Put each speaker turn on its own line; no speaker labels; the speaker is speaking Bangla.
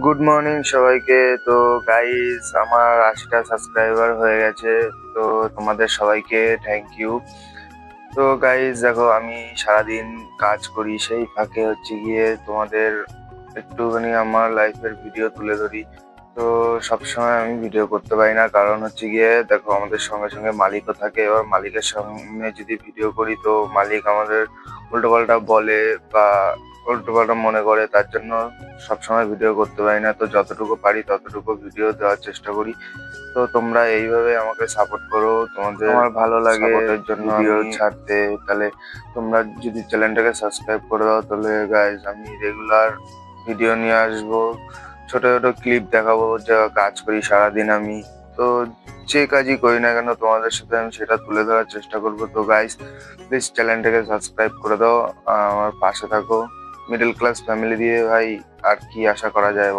গুড মর্নিং সবাইকে। তো গাইস, আমার ৮০টা সাবস্ক্রাইবার হয়ে গেছে। তো তোমাদের সবাইকে থ্যাংক ইউ। তো গাইস দেখো, আমি সারাদিন কাজ করি, সেই ফাঁকে হচ্ছে গিয়ে তোমাদের একটুখানি আমার লাইফের ভিডিও তুলে ধরি। তো সবসময় আমি ভিডিও করতে পারি না, কারণ হচ্ছে গিয়ে দেখো, আমাদের সঙ্গে সঙ্গে মালিকও থাকে। এবার মালিকের সামনে যদি ভিডিও করি তো মালিক আমাদের উল্টোপাল্টা বলে বা উল্টোপাল্টা মনে করে, তার জন্য সবসময় ভিডিও করতে পারি না। তো যতটুকু পারি ততটুকু ভিডিও দেওয়ার চেষ্টা করি। তো তোমরা এইভাবে আমাকে সাপোর্ট করো, তোমাদের আমার ভালো লাগে সাপোর্টের জন্য ভিডিও ছাড়তে। তাহলে তোমরা যদি চ্যানেলটাকে সাবস্ক্রাইব করে দাও, তাহলে গাইজ আমি রেগুলার ভিডিও নিয়ে আসবো, ছোট ছোট ক্লিপ দেখাবো যা কাজ করি সারাদিন আমি। তো যে কাজই করি না কেন তোমাদের সাথে আমি সেটা তুলে ধরার চেষ্টা করবো। তো গাইজ প্লিজ চ্যানেলটাকে সাবস্ক্রাইব করে দাও, আমার পাশে থাকো। মিডল ক্লাস ফ্যামিলি দিয়ে ভাই আর কি আশা করা যায়।